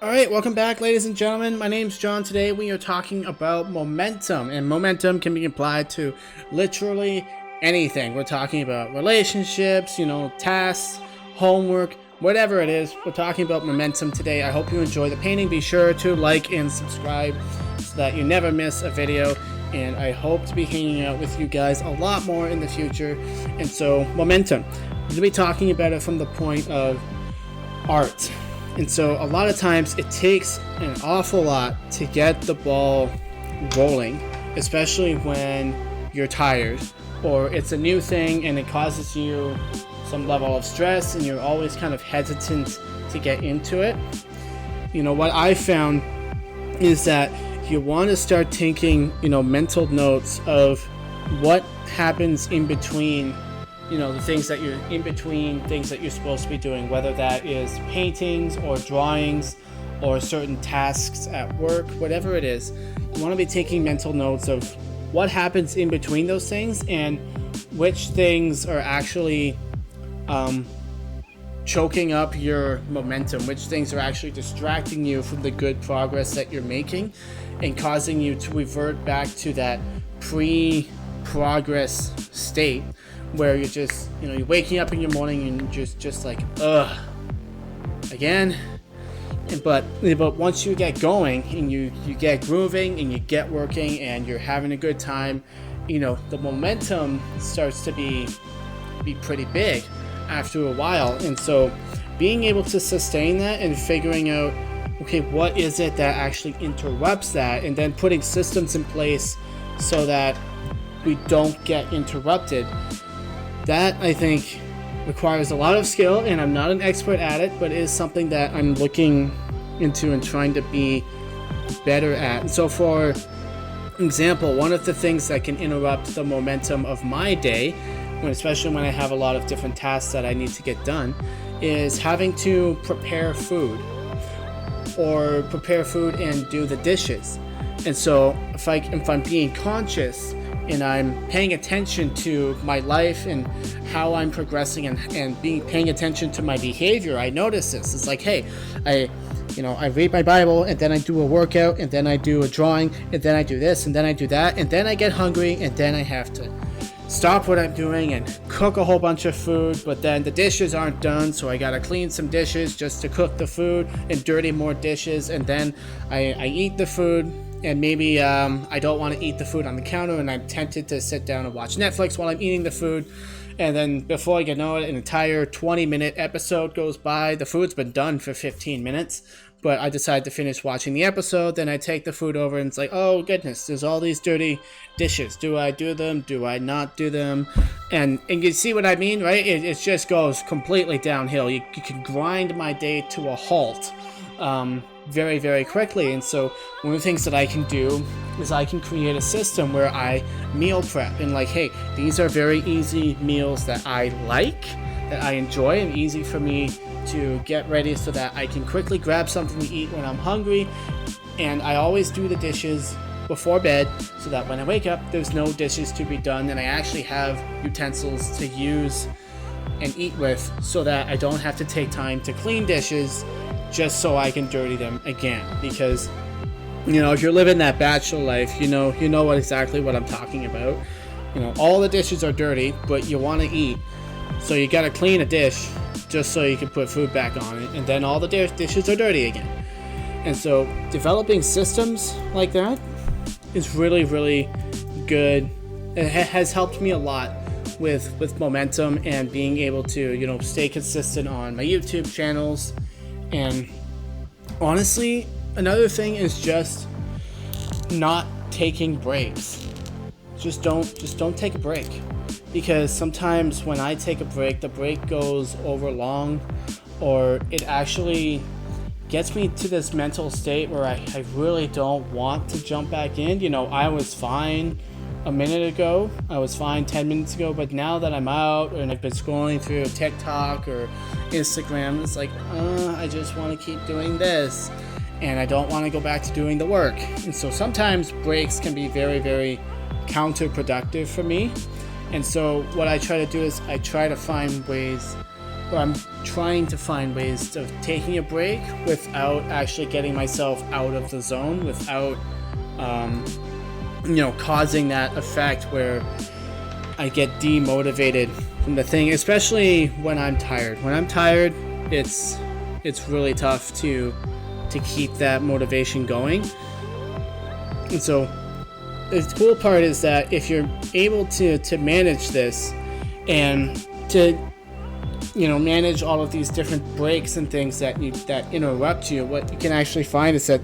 Alright, welcome back, ladies and gentlemen. My name's John. Today we are talking about momentum, and momentum can be applied to literally anything. We're talking about relationships, tasks, homework, whatever it is. We're talking about momentum today. I hope you enjoy the painting. Be sure to like and subscribe so that you never miss a video, and I hope to be hanging out with you guys a lot more in the future. And so, momentum. I'm going to be talking about it from the point of art. And so a lot of times it takes an awful lot to get the ball rolling, especially when you're tired or it's a new thing and it causes you some level of stress and you're always kind of hesitant to get into it. What I found is that you want to start taking, mental notes of what happens in between the things that you're in between, things that you're supposed to be doing, whether that is paintings or drawings or certain tasks at work, whatever it is. You want to be taking mental notes of what happens in between those things and which things are actually choking up your momentum, which things are actually distracting you from the good progress that you're making and causing you to revert back to that pre-progress state where you're just, you're waking up in your morning and you're just like, again. But once you get going and you get grooving and you get working and you're having a good time, the momentum starts to be pretty big after a while. And so being able to sustain that and figuring out, okay, what is it that actually interrupts that, and then putting systems in place so that we don't get interrupted. That, I think, requires a lot of skill, and I'm not an expert at it, but it is something that I'm looking into and trying to be better at. And so, for example, one of the things that can interrupt the momentum of my day, especially when I have a lot of different tasks that I need to get done, is having to prepare food and do the dishes. And so, if I'm being conscious and I'm paying attention to my life and how I'm progressing and paying attention to my behavior, I notice this. It's like, hey, I read my Bible, and then I do a workout, and then I do a drawing, and then I do this, and then I do that, and then I get hungry, and then I have to stop what I'm doing and cook a whole bunch of food, but then the dishes aren't done, so I gotta clean some dishes just to cook the food and dirty more dishes, and then I eat the food. And maybe I don't want to eat the food on the counter, and I'm tempted to sit down and watch Netflix while I'm eating the food. And then before I know it, an entire 20-minute episode goes by. The food's been done for 15 minutes, but I decide to finish watching the episode. Then I take the food over, and it's like, oh goodness, there's all these dirty dishes. Do I do them? Do I not do them? And you see what I mean, right? It just goes completely downhill. You can grind my day to a halt very, very quickly. And so one of the things that I can do is I can create a system where I meal prep and like, hey, these are very easy meals that I like, that I enjoy, and easy for me to get ready so that I can quickly grab something to eat when I'm hungry. And I always do the dishes before bed so that when I wake up, there's no dishes to be done, and I actually have utensils to use and eat with so that I don't have to take time to clean dishes just so I can dirty them again. Because if you're living that bachelor life, you know exactly what I'm talking about. All the dishes are dirty, but you want to eat, so you got to clean a dish just so you can put food back on it, and then all the dishes are dirty again. And so developing systems like that is really, really good. It has helped me a lot with momentum and being able to stay consistent on my YouTube channels. And honestly, another thing is just not taking breaks. Just don't take a break, because sometimes when I take a break, the break goes over long, or it actually gets me to this mental state where I really don't want to jump back in. I was fine a minute ago, I was fine 10 minutes ago, but now that I'm out and I've been scrolling through TikTok or Instagram, it's like, I just want to keep doing this, and I don't want to go back to doing the work. And so sometimes breaks can be very, very counterproductive for me. And so what I try to do is I try to find ways I'm trying to find ways of taking a break without actually getting myself out of the zone, without causing that effect where I get demotivated from the thing, especially when I'm tired. When I'm tired, it's really tough to keep that motivation going. And so the cool part is that if you're able to manage this and to manage all of these different breaks and things that interrupt you, what you can actually find is that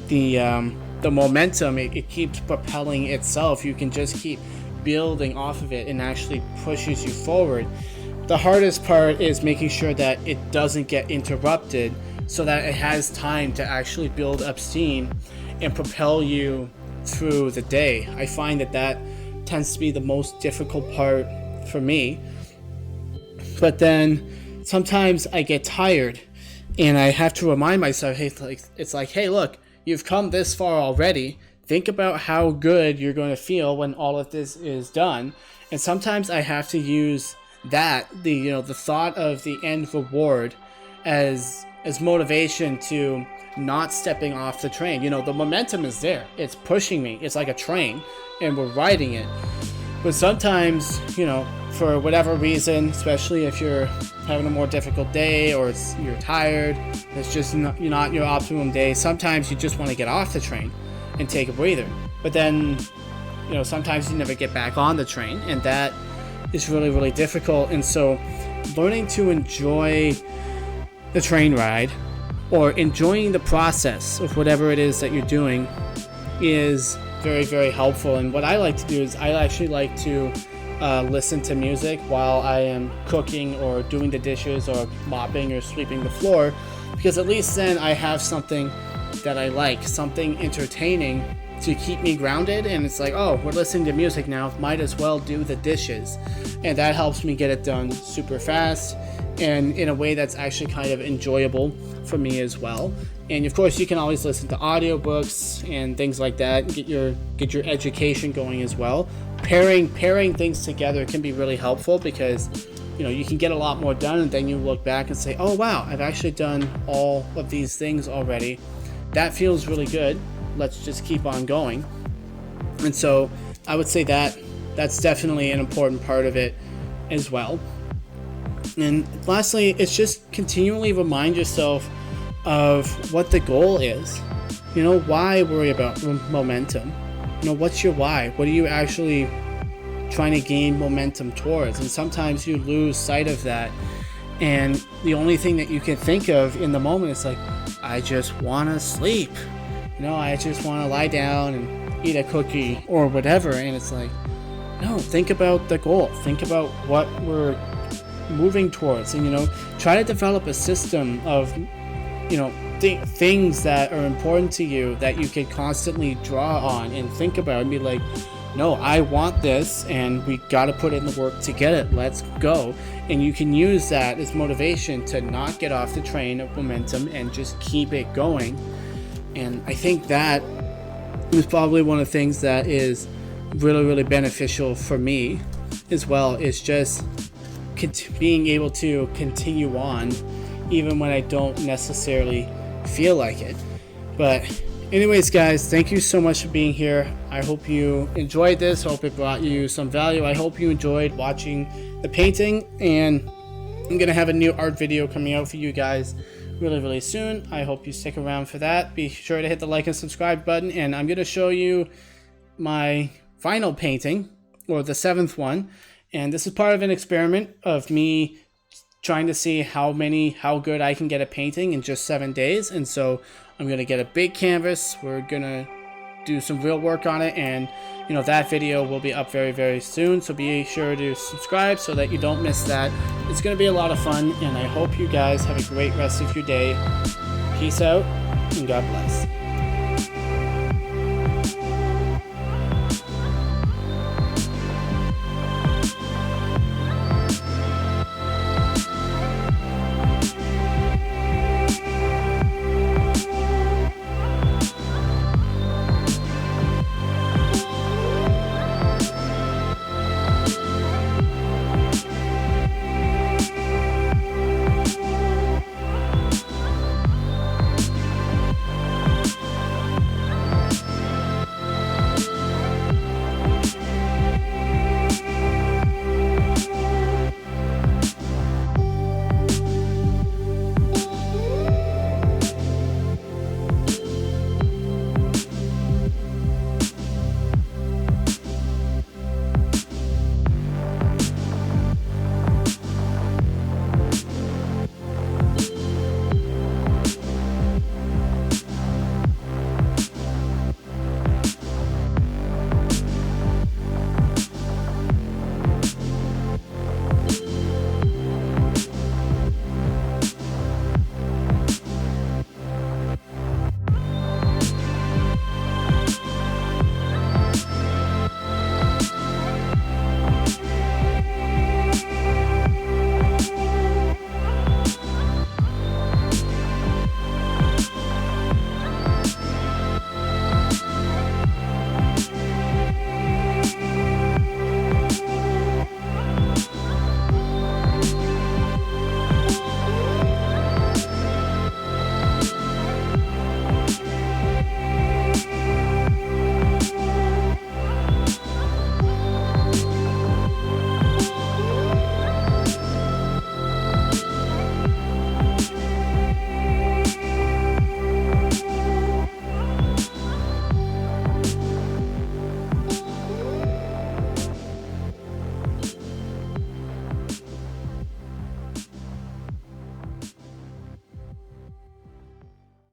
the momentum, it keeps propelling itself. You can just keep building off of it and actually pushes you forward. The hardest part is making sure that it doesn't get interrupted so that it has time to actually build up steam and propel you through the day. I find that tends to be the most difficult part for me. But then sometimes I get tired and I have to remind myself, hey, look, you've come this far already. Think about how good you're going to feel when all of this is done. And sometimes I have to use that, the thought of the end reward as motivation to not stepping off the train. The momentum is there. It's pushing me. It's like a train and we're riding it. But sometimes, for whatever reason, especially if you're having a more difficult day or you're tired, it's just not your optimum day, sometimes you just want to get off the train and take a breather. But then, sometimes you never get back on the train, and that is really, really difficult. And so learning to enjoy the train ride or enjoying the process of whatever it is that you're doing is very, very helpful. And what I like to do is I actually like to listen to music while I am cooking or doing the dishes or mopping or sweeping the floor, because at least then I have something that I like, something entertaining to keep me grounded. And it's like, oh, we're listening to music now, might as well do the dishes. And that helps me get it done super fast and in a way that's actually kind of enjoyable for me as well. And of course, you can always listen to audiobooks and things like that, get your education going as well. Pairing things together can be really helpful because you can get a lot more done, and then you look back and say, oh wow, I've actually done all of these things already. That feels really good. Let's just keep on going. And so I would say that's definitely an important part of it as well. And lastly, it's just continually remind yourself of what the goal is. Why worry about momentum? What's your why? What are you actually trying to gain momentum towards? And sometimes you lose sight of that, and the only thing that you can think of in the moment is like, I just want to sleep. I just want to lie down and eat a cookie or whatever. And it's like, no, think about the goal. Think about what we're moving towards, and try to develop a system of things that are important to you that you can constantly draw on and think about and be like, no, I want this and we got to put in the work to get it. Let's go. And you can use that as motivation to not get off the train of momentum and just keep it going. And I think that is probably one of the things that is really, really beneficial for me as well, is just being able to continue on even when I don't necessarily feel like it. But anyways, guys, thank you so much for being here. I hope you enjoyed this. I hope it brought you some value. I hope you enjoyed watching the painting, and I'm gonna have a new art video coming out for you guys really, really soon. I hope you stick around for that. Be sure to hit the like and subscribe button, and I'm gonna show you my final painting, or the 7th one. And this is part of an experiment of me trying to see how good I can get a painting in just 7 days. And so I'm gonna get a big canvas. We're gonna do some real work on it, and that video will be up very, very soon. So be sure to subscribe so that you don't miss that. It's gonna be a lot of fun, and I hope you guys have a great rest of your day. Peace out, and God bless.